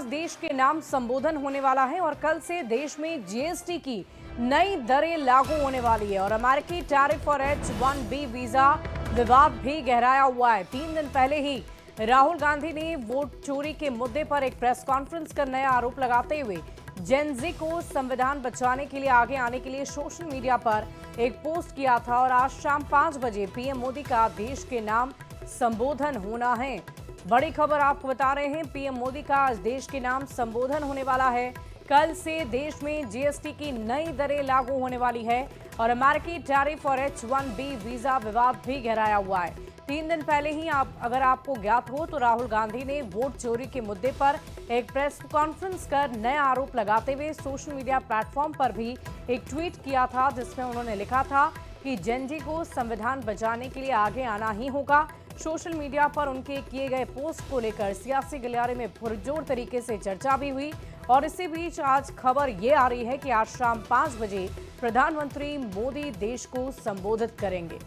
आज देश के नाम संबोधन होने वाला है और कल से देश में जीएसटी की नई दरें लागू होने वाली है और अमेरिकी टैरिफ और H-1B वीजा विवाद भी गहराया हुआ है। 3 दिन पहले ही राहुल गांधी ने वोट चोरी के मुद्दे पर एक प्रेस कॉन्फ्रेंस कर नया आरोप लगाते हुए जेन ज़ी को संविधान बचाने के लिए आगे आने के लिए सोशल मीडिया पर एक पोस्ट किया था और आज शाम 5 बजे पीएम मोदी का देश के नाम संबोधन होना है। बड़ी खबर आपको बता रहे हैं, पीएम मोदी का आज देश के नाम संबोधन होने वाला है। कल से देश में जीएसटी की नई दरें लागू होने वाली है और अमेरिकी टैरिफ और H-1B वीजा विवाद भी गहराया हुआ है। 3 दिन पहले ही अगर आपको ज्ञात हो तो राहुल गांधी ने वोट चोरी के मुद्दे पर एक प्रेस कॉन्फ्रेंस कर नया आरोप लगाते हुए सोशल मीडिया प्लेटफॉर्म पर भी एक ट्वीट किया था, जिसमें उन्होंने लिखा था कि जेन ज़ी को संविधान बचाने के लिए आगे आना ही होगा। सोशल मीडिया पर उनके किए गए पोस्ट को लेकर सियासी गलियारे में पुरजोर तरीके से चर्चा भी हुई और इसी बीच आज खबर ये आ रही है कि आज शाम 5 बजे प्रधानमंत्री मोदी देश को संबोधित करेंगे।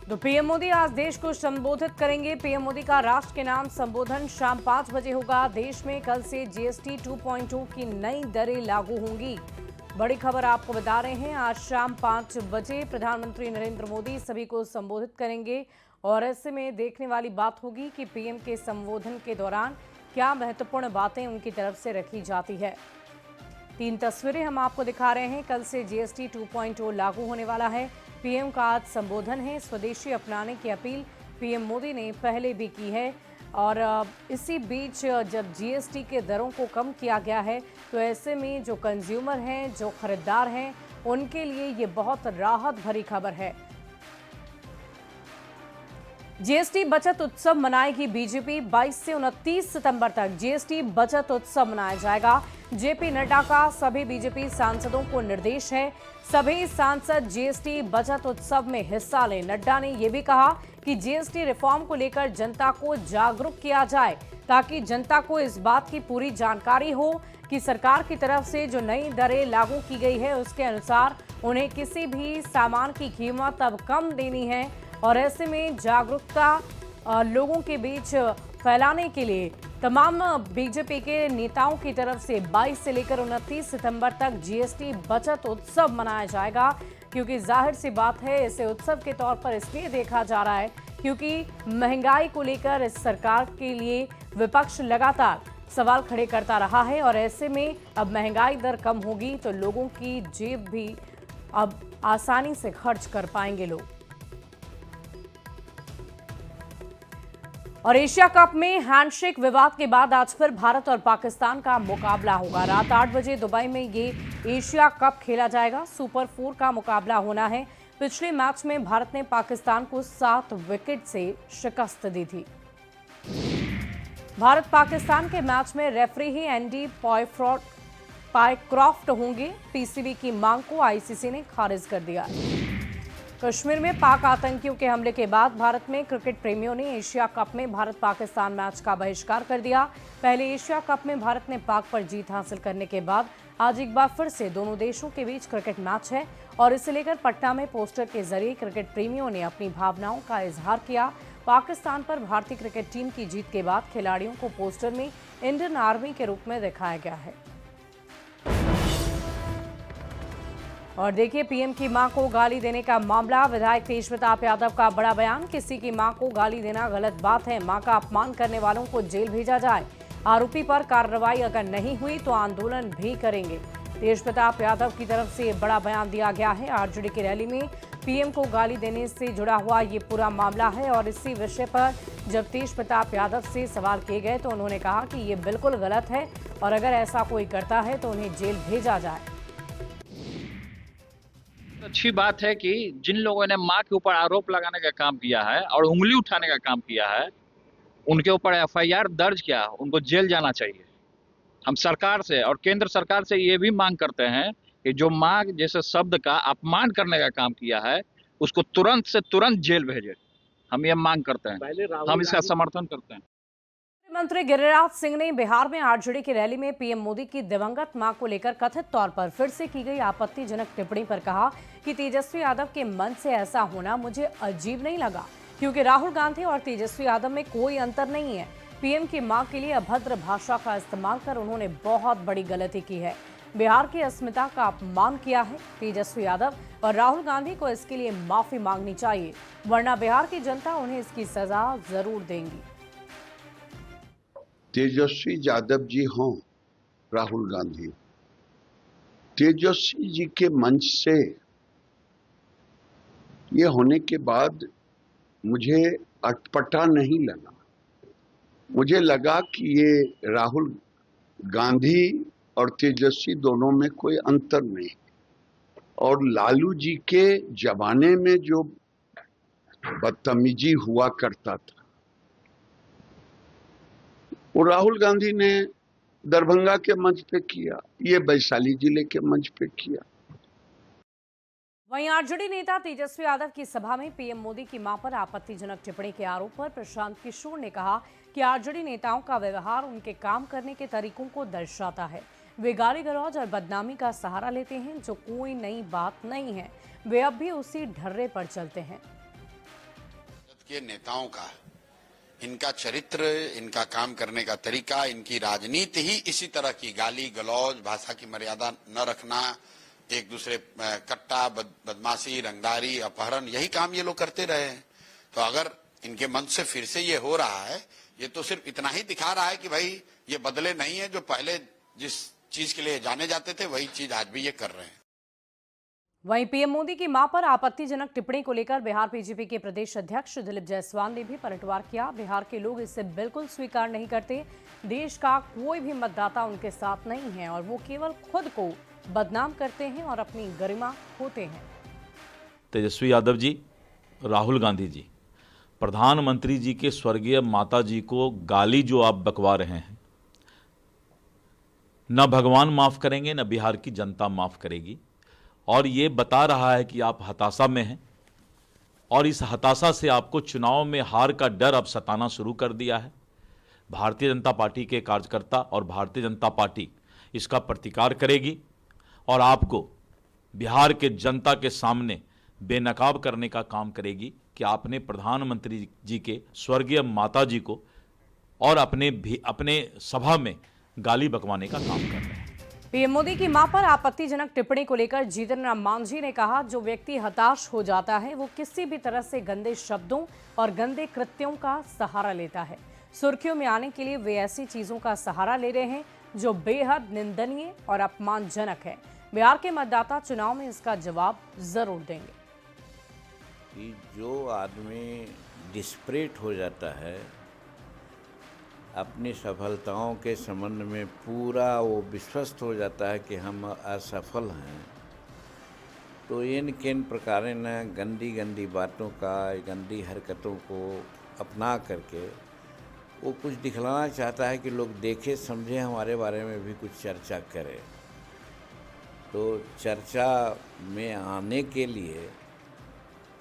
तो पीएम मोदी आज देश को संबोधित करेंगे। पीएम मोदी का राष्ट्र के नाम संबोधन शाम 5 बजे होगा। देश में कल से जीएसटी 2.0 की नई दरें लागू होंगी। बड़ी खबर आपको बता रहे हैं, आज शाम 5 बजे प्रधानमंत्री नरेंद्र मोदी सभी को संबोधित करेंगे और ऐसे में देखने वाली बात होगी कि पीएम के संबोधन के दौरान क्या महत्वपूर्ण बातें उनकी तरफ से रखी जाती है। 3 तस्वीरें हम आपको दिखा रहे हैं। कल से जीएसटी 2.0 लागू होने वाला है। पीएम का आज संबोधन है। स्वदेशी अपनाने की अपील पीएम मोदी ने पहले भी की है और इसी बीच जब जीएसटी के दरों को कम किया गया है तो ऐसे में जो कंज्यूमर हैं, जो खरीदार हैं, उनके लिए ये बहुत राहत भरी खबर है। जीएसटी बचत उत्सव मनाएगी बीजेपी। 22 से 29 सितंबर तक जीएसटी बचत उत्सव मनाया जाएगा। जेपी नड्डा का सभी बीजेपी सांसदों को निर्देश है, सभी सांसद जीएसटी बचत उत्सव में हिस्सा लें। नड्डा ने यह भी कहा कि जीएसटी रिफॉर्म को लेकर जनता को जागरूक किया जाए ताकि जनता को इस बात की पूरी जानकारी हो कि सरकार की तरफ से जो नई दरें लागू की गई है उसके अनुसार उन्हें किसी भी सामान की कीमत अब कम देनी है और ऐसे में जागरूकता लोगों के बीच फैलाने के लिए तमाम बीजेपी के नेताओं की तरफ से 22 से लेकर 29 सितंबर तक जीएसटी बचत उत्सव मनाया जाएगा। क्योंकि जाहिर सी बात है, इसे उत्सव के तौर पर इसलिए देखा जा रहा है क्योंकि महंगाई को लेकर इस सरकार के लिए विपक्ष लगातार सवाल खड़े करता रहा है और ऐसे में अब महंगाई दर कम होगी तो लोगों की जेब भी अब आसानी से खर्च कर पाएंगे लोग। और एशिया कप में हैंडशेक विवाद के बाद आज फिर भारत और पाकिस्तान का मुकाबला होगा। रात 8 बजे दुबई में ये एशिया कप खेला जाएगा। सुपर 4 का मुकाबला होना है। पिछले मैच में भारत ने पाकिस्तान को 7 विकेट से शिकस्त दी थी। भारत पाकिस्तान के मैच में रेफरी ही एंडी पायक्रॉफ्ट होंगे। पीसीबी की मांग को आईसीसी ने खारिज कर दिया। कश्मीर में पाक आतंकियों के हमले के बाद भारत में क्रिकेट प्रेमियों ने एशिया कप में भारत पाकिस्तान मैच का बहिष्कार कर दिया। पहले एशिया कप में भारत ने पाक पर जीत हासिल करने के बाद आज एक बार फिर से दोनों देशों के बीच क्रिकेट मैच है और इसे लेकर पटना में पोस्टर के जरिए क्रिकेट प्रेमियों ने अपनी भावनाओं का इजहार किया। पाकिस्तान पर भारतीय क्रिकेट टीम की जीत के बाद खिलाड़ियों को पोस्टर में इंडियन आर्मी के रूप में दिखाया गया है। और देखिए, पीएम की मां को गाली देने का मामला। विधायक तेज प्रताप यादव का बड़ा बयान, किसी की मां को गाली देना गलत बात है। मां का अपमान करने वालों को जेल भेजा जाए। आरोपी पर कार्रवाई अगर नहीं हुई तो आंदोलन भी करेंगे। तेज प्रताप यादव की तरफ से बड़ा बयान दिया गया है। आरजेडी की रैली में पीएम को गाली देने से जुड़ा हुआ ये पूरा मामला है और इसी विषय पर जब तेज प्रताप यादव से सवाल किए गए तो उन्होंने कहा कि ये बिल्कुल गलत है और अगर ऐसा कोई करता है तो उन्हें जेल भेजा जाए। अच्छी बात है कि जिन लोगों ने मां के ऊपर आरोप लगाने का काम किया है और उंगली उठाने का काम किया है, उनके ऊपर एफआईआर दर्ज किया, उनको जेल जाना चाहिए। हम सरकार से और केंद्र सरकार से ये भी मांग करते हैं कि जो मां जैसे शब्द का अपमान करने का काम किया है उसको तुरंत से तुरंत जेल भेजे। हम ये मांग करते हैं, हम इसका समर्थन करते हैं। मंत्री गिरिराज सिंह ने बिहार में आरजेडी की रैली में पीएम मोदी की दिवंगत मां को लेकर कथित तौर पर फिर से की गई आपत्तिजनक टिप्पणी पर कहा कि तेजस्वी यादव के मन से ऐसा होना मुझे अजीब नहीं लगा, क्योंकि राहुल गांधी और तेजस्वी यादव में कोई अंतर नहीं है। पीएम की मां के लिए अभद्र भाषा का इस्तेमाल कर उन्होंने बहुत बड़ी गलती की है, बिहार की अस्मिता का अपमान किया है। तेजस्वी यादव और राहुल गांधी को इसके लिए माफी मांगनी चाहिए, वरना बिहार की जनता उन्हें इसकी सजा जरूर देंगी। तेजस्वी यादव जी हों, राहुल गांधी, तेजस्वी जी के मंच से ये होने के बाद मुझे अटपटा नहीं लगा। मुझे लगा कि ये राहुल गांधी और तेजस्वी दोनों में कोई अंतर नहीं, और लालू जी के जमाने में जो बदतमीजी हुआ करता था वो राहुल गांधी ने दरभंगा के मंच पे किया, ये वैशाली जिले के मंच पे किया। वहीं आरजेडी नेता तेजस्वी यादव की सभा में पीएम मोदी की मां पर आपत्तिजनक टिप्पणी के आरोप पर प्रशांत किशोर ने कहा कि आरजेडी नेताओं का व्यवहार उनके काम करने के तरीकों को दर्शाता है। वे गाली गलौज और बदनामी का सहारा लेते हैं, जो कोई नई बात नहीं है। वे अब भी उसी ढर्रे पर चलते हैं। के नेताओं का, इनका चरित्र, इनका काम करने का तरीका, इनकी राजनीति ही इसी तरह की गाली गलौज, भाषा की मर्यादा न रखना, एक दूसरे कट्टा, बदमाशी, रंगदारी, अपहरण, यही काम ये लोग करते रहे हैं। तो अगर इनके मन से फिर से ये हो रहा है, ये तो सिर्फ इतना ही दिखा रहा है कि भाई ये बदले नहीं है। जो पहले जिस चीज के लिए जाने जाते थे वही चीज आज भी ये कर रहे हैं। वहीं पीएम मोदी की मां पर आपत्तिजनक टिप्पणी को लेकर बिहार बीजेपी के प्रदेश अध्यक्ष दिलीप जायसवाल ने भी पलटवार किया। बिहार के लोग इसे बिल्कुल स्वीकार नहीं करते। देश का कोई भी मतदाता उनके साथ नहीं है और वो केवल खुद को बदनाम करते हैं और अपनी गरिमा खोते हैं। तेजस्वी यादव जी, राहुल गांधी जी, प्रधानमंत्री जी के स्वर्गीय माता जी को गाली जो आप बकवा रहे हैं, न भगवान माफ करेंगे न बिहार की जनता माफ करेगी। और ये बता रहा है कि आप हताशा में हैं और इस हताशा से आपको चुनाव में हार का डर अब सताना शुरू कर दिया है। भारतीय जनता पार्टी के कार्यकर्ता और भारतीय जनता पार्टी इसका प्रतिकार करेगी और आपको बिहार के जनता के सामने बेनकाब करने का काम करेगी कि आपने प्रधानमंत्री जी के स्वर्गीय माता जी को और अपने सभा में गाली बकवाने का काम कर रहे हैं। पीएम मोदी की मां पर आपत्तिजनक टिप्पणी को लेकर जीतन राम मांझी ने कहा, जो व्यक्ति हताश हो जाता है वो किसी भी तरह से गंदे शब्दों और गंदे कृत्यों का सहारा लेता है। सुर्खियों में आने के लिए वे ऐसी चीजों का सहारा ले रहे हैं जो बेहद निंदनीय और अपमानजनक है। बिहार के मतदाता चुनाव में इसका जवाब जरूर देंगे। कि जो आदमी डिस्परेट हो जाता है, अपनी सफलताओं के संबंध में पूरा वो विश्वस्त हो जाता है कि हम असफल हैं, तो इन किन प्रकार न गंदी बातों का, गंदी हरकतों को अपना करके वो कुछ दिखलाना चाहता है कि लोग देखें समझें, हमारे बारे में भी कुछ चर्चा करें। तो चर्चा में आने के लिए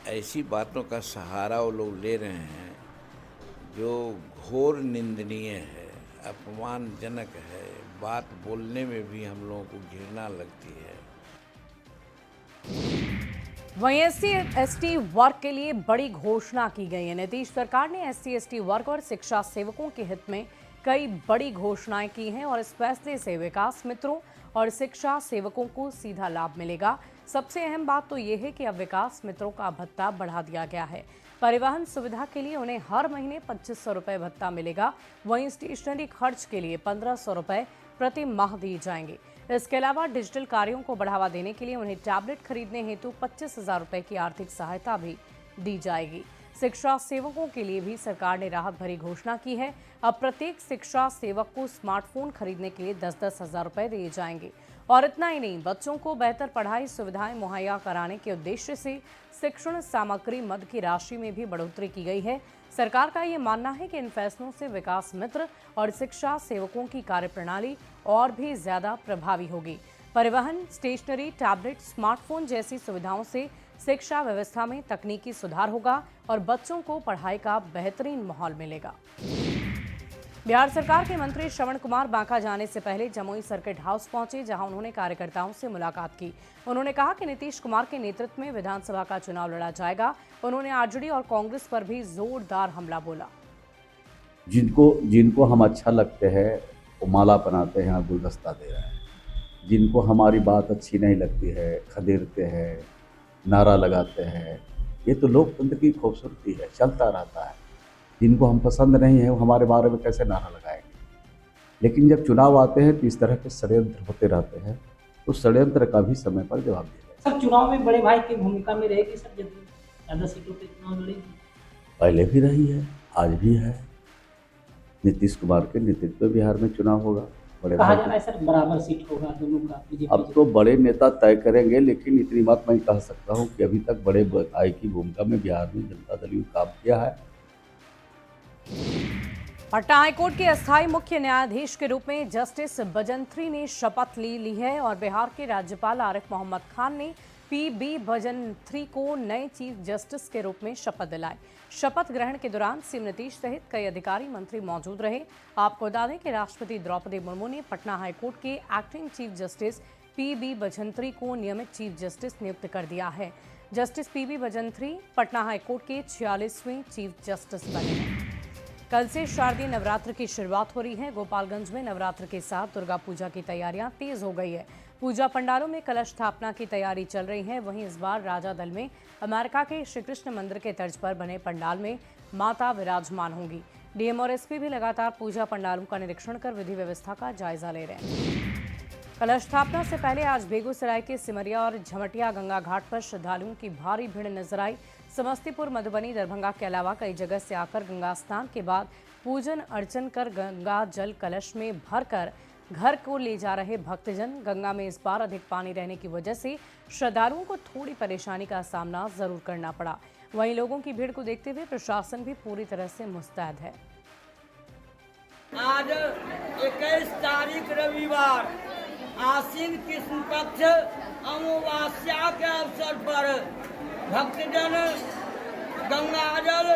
ऐसी बातों का सहारा वो लोग ले रहे हैं जो घोर निंदनीय है, अपमानजनक है। बात बोलने में भी हम लोगों को घृणा लगती है। वहीं SC/ST वर्ग के लिए बड़ी घोषणा की गई है। नीतीश सरकार ने SC/ST वर्ग और शिक्षा सेवकों के हित में कई बड़ी घोषणाएं की हैं और इस फैसले से विकास मित्रों और शिक्षा सेवकों को सीधा लाभ मिलेगा। सबसे अहम बात तो ये है कि अब विकास मित्रों का भत्ता बढ़ा दिया गया है। परिवहन सुविधा के लिए उन्हें हर महीने 2500 रुपये भत्ता मिलेगा। वहीं स्टेशनरी खर्च के लिए 1500 रुपये प्रति माह दिए जाएंगे। इसके अलावा डिजिटल कार्यों को बढ़ावा देने के लिए उन्हें टैबलेट खरीदने हेतु 25,000 रुपये की आर्थिक सहायता भी दी जाएगी। शिक्षा सेवकों के लिए भी सरकार ने राहत भरी घोषणा की है। अब प्रत्येक शिक्षा सेवक को स्मार्टफोन खरीदने के लिए 10-10 हजार रुपये दिए जाएंगे। और इतना ही नहीं, बच्चों को बेहतर पढ़ाई सुविधाएं मुहैया कराने के उद्देश्य से शिक्षण सामग्री मद की राशि में भी बढ़ोतरी की गई है। सरकार का ये मानना है कि इन फैसलों से विकास मित्र और शिक्षा सेवकों की कार्यप्रणाली और भी ज्यादा प्रभावी होगी। परिवहन, स्टेशनरी, टैबलेट, स्मार्टफोन जैसी सुविधाओं से शिक्षा व्यवस्था में तकनीकी सुधार होगा और बच्चों को पढ़ाई का बेहतरीन माहौल मिलेगा। बिहार सरकार के मंत्री श्रवण कुमार बांका जाने से पहले जमुई सर्किट हाउस पहुंचे, जहां उन्होंने कार्यकर्ताओं से मुलाकात की। उन्होंने कहा कि नीतीश कुमार के नेतृत्व में विधानसभा का चुनाव लड़ा जाएगा। उन्होंने आरजेडी और कांग्रेस पर भी जोरदार हमला बोला। जिनको हम अच्छा लगते हैं वो माला बनाते हैं, गुलदस्ता दे रहे हैं। जिनको हमारी बात अच्छी नहीं लगती है, खदेड़ते हैं, नारा लगाते हैं। ये तो लोकतंत्र की खूबसूरती है, चलता रहता है। जिनको हम पसंद नहीं है वो हमारे बारे में कैसे नारा लगाएंगे। लेकिन जब चुनाव आते हैं तो इस तरह के षड्यंत्र होते रहते हैं, तो षड्यंत्र का भी समय पर जवाब दिया। सर, चुनाव में बड़े भाई की भूमिका में रहेगी सर, जब ज़्यादा सीटों पे चुनाव लड़ेगी? पहले भी रही है, आज भी है। नीतीश कुमार के नेतृत्व में बिहार में चुनाव होगा। बड़े कहा जा रहा है सर बराबर सीट होगा दोनों का। अब तो बड़े नेता तय करेंगे, लेकिन इतनी बात मैं कह सकता हूँ कि अभी तक बड़े भाई की भूमिका में बिहार में जनता दल ने काम किया है। पटना हाईकोर्ट के अस्थायी मुख्य न्यायाधीश के रूप में जस्टिस बजंत्री ने शपथ ली है और बिहार के राज्यपाल आरिफ मोहम्मद खान ने पीबी बजंत्री को नए चीफ जस्टिस के रूप में शपथ दिलाई। शपथ ग्रहण के दौरान सीएम नीतीश सहित कई अधिकारी मंत्री मौजूद रहे। आपको बता दें कि राष्ट्रपति द्रौपदी मुर्मू ने पटना हाईकोर्ट के एक्टिंग चीफ जस्टिस पीबी बजंत्री को नियमित चीफ जस्टिस नियुक्त कर दिया है। जस्टिस पीबी बजंत्री पटना हाईकोर्ट के 46वें चीफ जस्टिस बने हैं। कल से शारदीय नवरात्र की शुरुआत हो रही है। गोपालगंज में नवरात्र के साथ दुर्गा पूजा की तैयारियां तेज हो गई है। पूजा पंडालों में कलश स्थापना की तैयारी चल रही है। वहीं इस बार राजा दल में अमेरिका के श्री कृष्ण मंदिर के तर्ज पर बने पंडाल में माता विराजमान होंगी। डीएम और एसपी भी लगातार पूजा पंडालों का निरीक्षण कर विधि व्यवस्था का जायजा ले रहे हैं। कलश स्थापना से पहले आज बेगूसराय के सिमरिया और झमटिया गंगा घाट पर श्रद्धालुओं की भारी भीड़ नजर आई। समस्तीपुर, मधुबनी, दरभंगा के अलावा कई जगह से आकर गंगा स्नान के बाद पूजन अर्चन कर गंगा जल कलश में भरकर घर को ले जा रहे भक्तजन। गंगा में इस बार अधिक पानी रहने की वजह से श्रद्धालुओं को थोड़ी परेशानी का सामना जरूर करना पड़ा। वहीं लोगों की भीड़ को देखते हुए प्रशासन भी पूरी तरह से मुस्तैद है। आज 21 तारीख रविवार आश्विन कृष्ण पक्ष अमावस्या के अवसर पर भक्तजन गंगाजल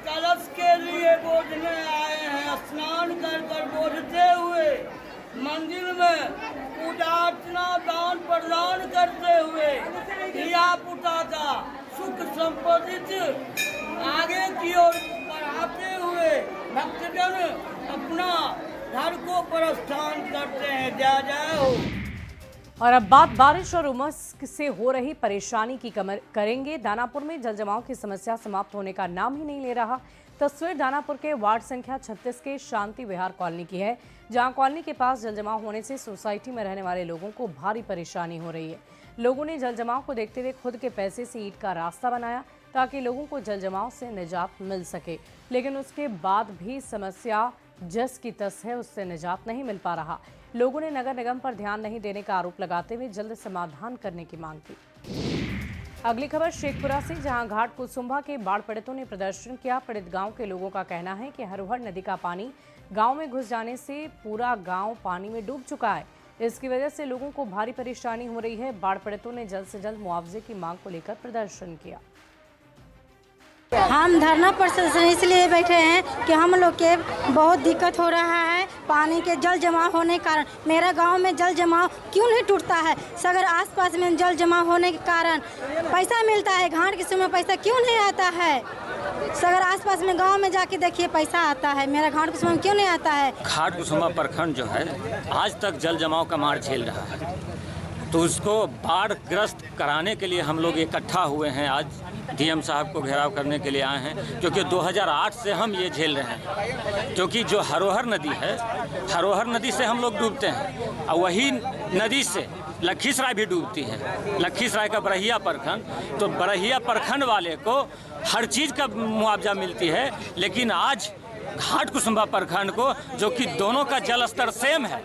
कलश के लिए बोझने आए हैं। स्नान कर बोझते हुए मंदिर में पूजा अर्चना दान प्रदान करते हुए धिया पुता का सुख संपत्ति आगे की ओर बढ़ाते हुए भक्तजन अपना घर को प्रस्थान करते हैं। जय जय हो। और अब बात बारिश और उमस से हो रही परेशानी की करेंगे। दानापुर में जल जमाव की समस्या समाप्त होने का नाम ही नहीं ले रहा। तस्वीर दानापुर के वार्ड संख्या 36 के शांति विहार कॉलोनी की है, जहां कॉलोनी के पास जल जमाव होने से सोसाइटी में रहने वाले लोगों को भारी परेशानी हो रही है। लोगों ने जल जमाव को देखते हुए खुद के पैसे से ईंट का रास्ता बनाया ताकि लोगों को जल जमाव से निजात मिल सके, लेकिन उसके बाद भी समस्या जस की तस है, उससे निजात नहीं मिल पा रहा। लोगों ने नगर निगम पर ध्यान नहीं देने का आरोप लगाते हुए जल्द समाधान करने की मांग की। अगली खबर शेखपुरा से, जहां घाट कुसुम्भा के बाढ़ पीड़ितों ने प्रदर्शन किया। पीड़ित गांव के लोगों का कहना है कि हरोहर नदी का पानी गांव में घुस जाने से पूरा गांव पानी में डूब चुका है। इसकी वजह से लोगों को भारी परेशानी हो रही है। बाढ़ पीड़ितों ने जल्द से जल्द मुआवजे की मांग को लेकर प्रदर्शन किया। हम धरना प्रदर्शन इसलिए बैठे हैं कि हम लोग के बहुत दिक्कत हो रहा है। पानी के जल जमाव होने के कारण मेरा गांव में जल जमाव क्यों नहीं टूटता है। सगर आसपास में जल जमाव होने के कारण पैसा मिलता है, घाट के समय पैसा क्यों नहीं आता है। सगर आसपास में गांव में जाके देखिए पैसा आता है, मेरा घाट के समय क्यों नहीं आता है। घाट कुसुम्भा प्रखंड जो है आज तक जल जमाव का मार झेल रहा है, तो उसको बाढ़ ग्रस्त कराने के लिए हम लोग इकट्ठा हुए हैं। आज डीएम साहब को घेराव करने के लिए आए हैं, क्योंकि 2008 से हम ये झेल रहे हैं। क्योंकि जो हरोहर नदी है, हरोहर नदी से हम लोग डूबते हैं और वही नदी से लखीसराय भी डूबती है। लखीसराय का बरहिया प्रखंड, तो बरहिया प्रखंड वाले को हर चीज़ का मुआवजा मिलती है, लेकिन आज घाट कुसुम्भा प्रखंड को, जो कि दोनों का जल स्तर सेम है,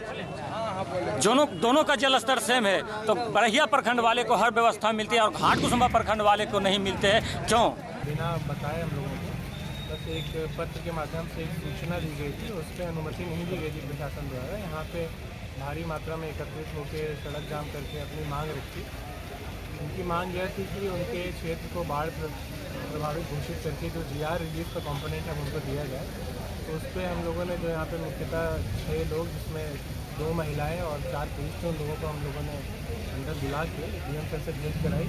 दोनों का जल स्तर सेम है, तो बरहिया प्रखंड वाले को हर व्यवस्था मिलती है और घाट कुसुम्भा प्रखंड वाले को नहीं मिलते हैं। क्यों? बिना बताए हम लोगों को बस एक पत्र के माध्यम से एक सूचना दी गई थी, उस पर अनुमति नहीं दी गई थी प्रशासन द्वारा। यहाँ पे भारी मात्रा में एकत्रित होकर सड़क जाम करके अपनी मांग रखी। उनकी मांग यह थी कि उनके क्षेत्र को बाढ़ प्रभावित घोषित करके जो GR रिलीफ का कॉम्पोनेंट है उनको दिया जाए। तो उस पर हम लोगों ने जो यहाँ पे मुख्यतः 6 लोग, जिसमें 2 महिलाएं और 4 पुरुष थे, उन लोगों को हम लोगों ने अंदर बुला के डीएम सर से भेंट कराई।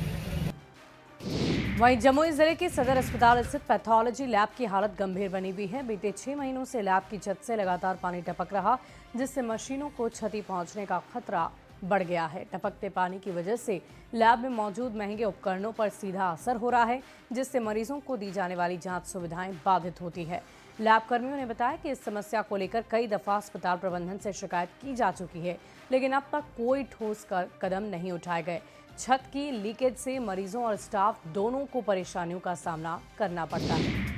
वहीं जमुई जिले के सदर अस्पताल स्थित पैथोलॉजी लैब की हालत गंभीर बनी हुई है। बीते 6 महीनों से लैब की छत से लगातार पानी टपक रहा, जिससे मशीनों को क्षति पहुंचने का खतरा बढ़ गया है। टपकते पानी की वजह से लैब में मौजूद महंगे उपकरणों पर सीधा असर हो रहा है, जिससे मरीजों को दी जाने वाली जांच सुविधाएं बाधित होती है। लैब कर्मियों ने बताया कि इस समस्या को लेकर कई दफा अस्पताल प्रबंधन से शिकायत की जा चुकी है, लेकिन अब तक कोई ठोस कदम नहीं उठाए गए। छत की लीकेज से मरीजों और स्टाफ दोनों को परेशानियों का सामना करना पड़ता है।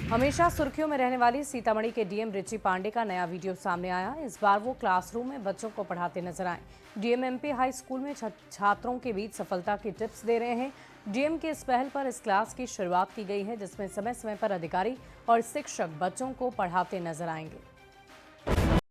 हमेशा सुर्खियों में रहने वाली सीतामढ़ी के डीएम रिची पांडे का नया वीडियो सामने आया। इस बार वो क्लासरूम में बच्चों को पढ़ाते नजर आए। डीएम एमपी हाई स्कूल में छात्रों के बीच सफलता की टिप्स दे रहे हैं। डीएम के इस पहल पर इस क्लास की शुरुआत की गई है, जिसमें समय समय पर अधिकारी और शिक्षक बच्चों को पढ़ाते नजर आएंगे।